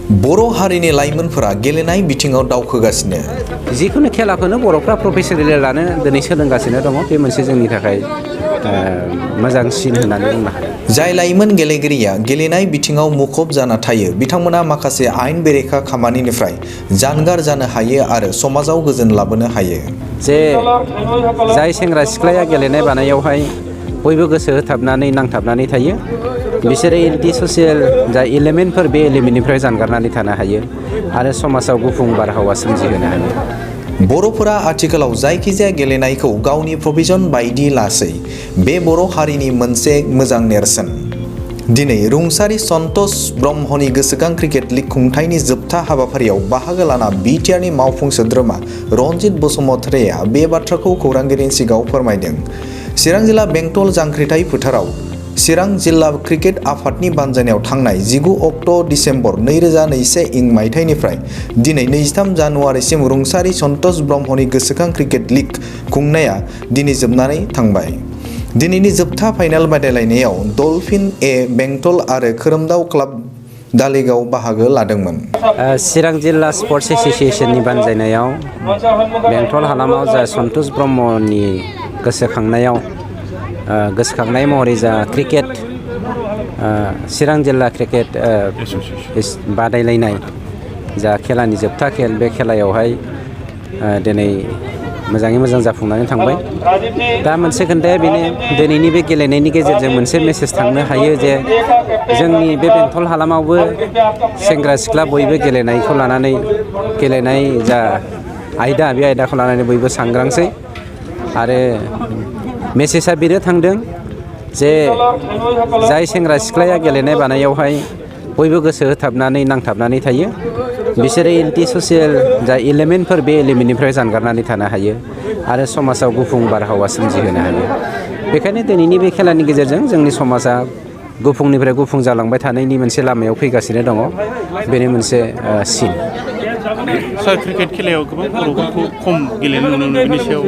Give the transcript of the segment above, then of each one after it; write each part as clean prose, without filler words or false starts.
बर' हारिनि लाइमोनफोरा गेलेनाय बिथिङाव दावखोगासिनो जिखुनु खेलाखौनो बर'फ्रा प्रफेसनेलि लानो दिनै सोलोंगासिनो दङ बे मोनसे जोंनि थाखाय मोजांसिन होननानै बुंनो हायो। जाय लाइमोन गेलेगिरिया गेलेनाय बिथिङाव मुखुब जाना थायो बिथांमोना माखासे आयेन बेरेखा खामानिनिफ्राय जानगार जानो हायो आरो समाजाव गोजोन लाबोनो हायो। जे जाय सेंग्रा सिख्लाया गेलेनाय बानायावहाय बयबो गोसो होथाबनानै नांथाबनानै थायो बिसोरो एन्टि ससियेल जा एलिमेन्टफोर बे एलिमेन्टनिफ्राय जानगारनानै थानो हायो आरो समाजाव गुफुं बारहावा सोमजिहोनो हायो। बर'फोरा आथिखालाव जायखिजाया गेलेनायखौ गावनि प्रफेसन बायदि लासै बे बर' हारिनि मोनसे मोजां नेरसोन। दिनै रुंसारि सनथस ब्रह्मनि गोसोखां क्रिकेट लीग खुंथायनि जोबथा हाबाफारियाव बाहागो लाना बिटिआरनि मावफुं सोद्रोमा रनजित बसुमतारिया बे बाथ्राखौ खौरांगिरिनि सिगाङाव फोरमायदों। चिरां जिल्ला बेंटल जांख्रिथाय फोथाराव चिरां जिल्ला क्रिकेट आफादनि बानजायनायाव थांनाय 19 अक्ट' डिसेम्बर 2021 मायथाइनिफ्राय दिनै 23 जानुवारिसिम रुंसारि सनथस ब्रह्मनि गोसोखां क्रिकेट लीग खुंनाया दिनै जोबनानै थांबाय। दिनैनि जोबथा फाइनाल बादायलायनायाव डलफिन ए बेंटल आरो खोरोमदाव क्लाब धालिगाव बाहागो लादोंमोन। चिरां जिल्ला स्पर्ट्स एस'सिएशननि बानजायनायाव बेंटल हालामाव जा सनथस ब्रह्मनि गोसोखांनाय महरै जा क्रिकेट चिरां जिल्ला क्रिकेट बादायलायनाय जा खेलानि जोबथा खेल बे खेलायावहाय दिनै मोजाङै मोजां जाफुंनानै थांबाय। दा मोनसे खोन्थाया बेनो दिनैनि बे गेलेनायनि गेजेरजों मोनसे मेसेज थांनो हायो जे जोंनि बे बेंटल हालामावबो सेंग्रा सिख्ला बयबो गेलेनायखौ लानानै गेलेनाय जा आयदा बे आयदाखौ लानानै बयबो सांग्रांसै आरो मेसेजआ बेनो थांदों जे जाय सेंग्रा सिख्लाया गेलेनाय बानायावहाय बयबो गोसो होथाबनानै नांथाबनानै थायो बिसोरो एन्टि ससियेल जा एलिमेन्टफोर बे एलिमेन्टनिफ्राय जानगारनानै थानो हायो आरो समाजाव गुफुं बारहावा सोमजिहोनो हायो। बेखायनो दिनैनि बे खेलानि गेजेरजों जोंनि समाजा गुफुंनिफ्राय गुफुं जालांबाय थानायनि मोनसे लामायाव फैगासिनो दङ। बेनो मोनसे सिन। सार क्रिकेट खेलायाव गोबां बर'फोरखौ खम गेलेनो नुनो मोनो बेनि सायाव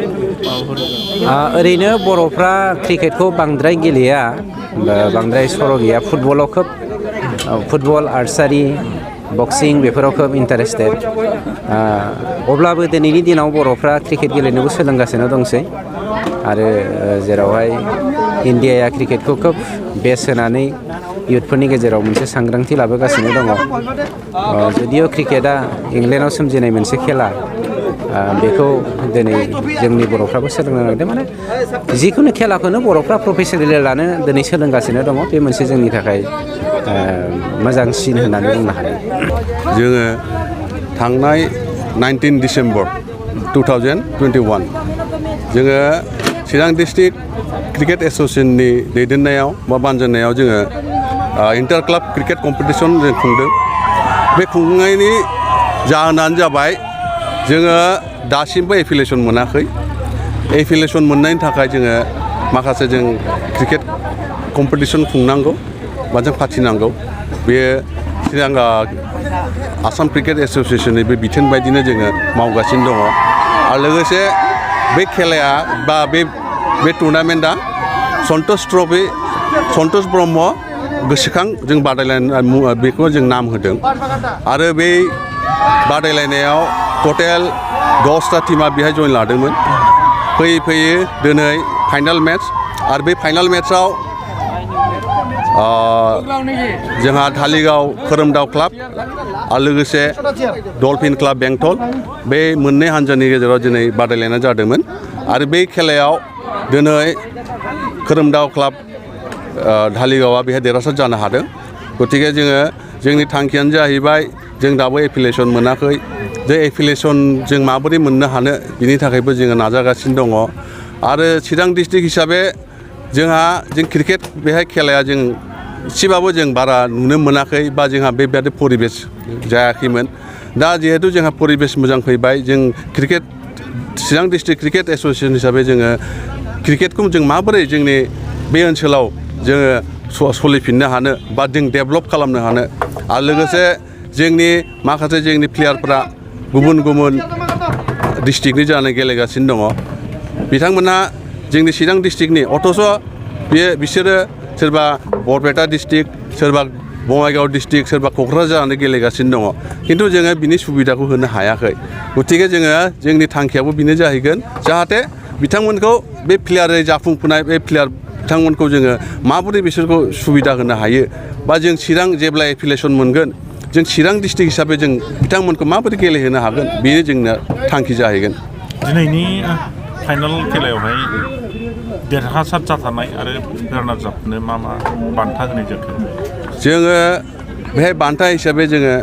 ओरैनो बर'फ्रा क्रिकेटखौ बांद्राय गेलेया बांद्राय सर' गैया फुटबलाव खोब फुटबल आर्सारि बक्सिं बेफोराव खोब इन्टारेस्टेड अब्लाबो दिनैनि दिनाव बर'फ्रा क्रिकेट गेलेनोबो सोलोंगासिनो दंसै आरो जेरावहाय इन्डियाया क्रिकेटखौ खोब बेस होनानै इयुथफोरनि गेजेराव मोनसे सांग्रांथि लाबोगासिनो दङ। जुदिअ क्रिकेटआ इंलेन्डआव सोमजिनाय मोनसे खेला बेखौ दिनै जोंनि बर'फ्राबो सोलोंनो नागिरदों। माने जिखुनु खेलाखौनो बर'फ्रा प्रफेसनेलि लानो दिनै सोलोंगासिनो दङ बे मोनसे जोंनि थाखाय मोजांसिन होननानै बुंनो हायो। जोङो थांनाय 19 डिसेम्बर 2021 जोङो चिरां डिस्ट्रिक्ट क्रिकेट एस'सिएशननि दैदेननायाव बा बानजायनायाव जोङो इन्टार क्लाब क्रिकेट कम्पिटिसन जों खुंदों। बे खुंनायनि जाहोनानो जाबाय जोङो दासिमबो एफिलिएसन मोनाखै। एफिलिएसन मोननायनि थाखाय जोङो माखासे जों क्रिकेट कम्पिटिसन खुंनांगौ बा जों फाथिनांगौ। बेयो चिरां आसाम क्रिकेट एस'सिएशननि बे बिथोन बायदिनो जोङो मावगासिनो दङ आरो लोगोसे बे खेलाया बा बे टुर्नामेन्टआ सनथस ट्रफि सनथस ब्रह्म गोसोखां जों बादायलायनाय बेखौ जों नाम होदों आरो बे बादायलायनायाव टटेल 10टा टीमा बेहाय जइन लादोंमोन। फैयै फैयै दिनै फाइनाल मेट्च आरो बे फाइनाल मेट्चआव जोंहा धालिगाव खोरोमदाव क्लाब आरो लोगोसे डलफिन क्लाब बेंटल बे मोननै हान्जानि गेजेराव दिनै बादायलायनाय जादोंमोन आरो बे खेलायाव दिनै खोरोमदाव क्लाब धालिगावआ बेहाय देरहासार जानो हादों। गतिके जोंनि थांखियानो जाहैबाय जों दाबो एफिलिएसन मोनाखै। बे एफिलिएसन जों माबोरै मोननो हानो बिनि थाखायबो जोङो नाजागासिनो दङ आरो चिरां डिस्ट्रिक्ट हिसाबै जों क्रिकेट बेहाय खेलाया जों एसेबाबो जों बारा नुनो मोनाखै बा जोंहा बेबायदि परिबेस जायाखैमोन। दा जिहेतु जोंहा परिबेस मोजां फैबाय जों क्रिकेट चिरां डिस्ट्रिक्ट क्रिकेट एस'सिएशन हिसाबै जोङो क्रिकेटखौ जों माबोरै जोंनि बे ओनसोलाव जोङो सोलिफिननो हानो बा जों डेभेलप खालामनो हानो आरो लोगोसे जोंनि माखासे जोंनि प्लेयारफ्रा गुबुन गुबुन डिस्ट्रिक्टनि जानानै गेलेगासिनो दङ। बिथांमोनहा जोंनि चिरां डिस्ट्रिक्टनि अथ'स' बिसोरो सोरबा बरपेटा डिस्ट्रिक्ट सोरबा बङाइगाव डिस्ट्रिक्ट सोरबा क'क्राझारानो गेलेगासिनो दङ खिन्थु जोङो बिनि सुबिदाखौ होनो हायाखै गतिके जोङो जोंनि थांखियाबो बेनो जाहैगोन जाहाथे बिथांमोनखौ बे प्लेयारै जाफुंफुनाय बे प्लेयार बिथांमोनखौ जोङो माबोरै बिसोरखौ सुबिदा होनो हायो बा जों चिरां जेब्ला एफिलिएसन मोनगोन जों चिरां डिस्ट्रिक्ट हिसाबै जों बिथांमोनखौ माबोरै गेलेहोनो हागोन बेनो जोंना थांखि जाहैगोन दिनैनि फाइनाल खेलायावहाय देरहासार जाथारनाय आरो रानार जाफुनो मा बान्था होनाय जाखो जोङो बेहाय बान्था हिसाबै जोङो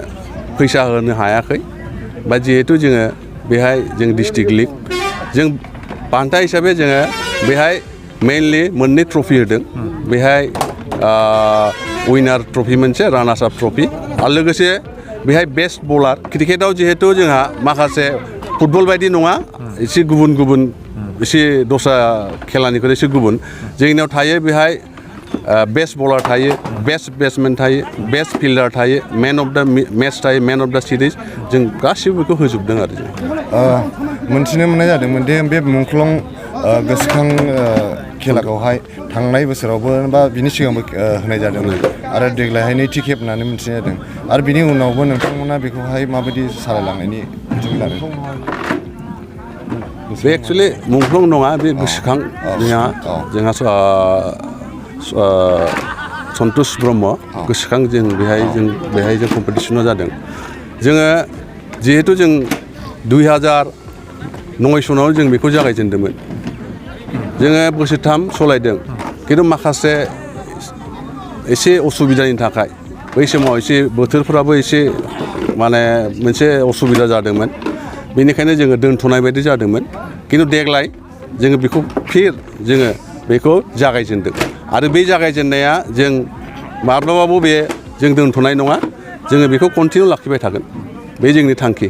फैसा होनो हायाखै बा जिहेतु जोङो बेहाय जों डिस्ट्रिक्ट लिग जों बान्था हिसाबै जोङो बेहाय मेनलि मोननै ट्रफि होदों बेहाय उइनार ट्रफि मोनसे रानार्स आप ट्रफि आरो लोगोसे बेहाय बेस्ट बलार क्रिकेटाव जिहेतु जोंहा माखासे फुटबल बायदि नङा एसे गुबुन एसे दस्रा खेलानिख्रुइ एसे गुबुन जोंनियाव थायो बेहाय बेस्ट बलार थायो बेस्ट बेट्समेन थायो बेस्ट फिल्डार थायो मेन अफ दा मेच थायो मेन अफ दा सिरिज जों गासिबो बेखौ होजोबदों आरो जों मोनथिनो मोननाय जादोंमोन दि बे मुंख्लं गोसोखां खेलाखौहाय थांनाय बोसोरावबो बा बिनि सिगांबो होनाय जादोंमोन आरो देग्लायहाय नैथि खेब होननानै मिथिनाय जादों आरो बिनि उनावबो नोंथांमोना बेखौहाय माबायदि सालायलांनायनि बिथिं लादों बे एक्सुवेलि मुंख्लं नङा बे गोसोखां जोंहा सनथस ब्रह्म गोसोखां जों बेहाय जों कम्पिटिसनाव जादों जोङो जिहेतु जों 2009 सनाव जों बेखौ जागायजेनदोंमोन जोङो बोसोरथाम सलायदों खिन्थु माखासे एसे असुबिदानि थाखाय बै समाव एसे बोथोरफ्राबो एसे माने मोनसे असुबिदा जादोंमोन बेनिखायनो जोङो दोनथ'नाय बायदि जादोंमोन खिन्थु देग्लाय जोङो बेखौ जोङो बेखौ जागायजेनदों आरो बे जागायजेननाया जों माब्लाबाबो जों दोनथ'नाय नङा जोङो बेखौ कन्टिनिउ लाखिबाय थागोन बे जोंनि थांखि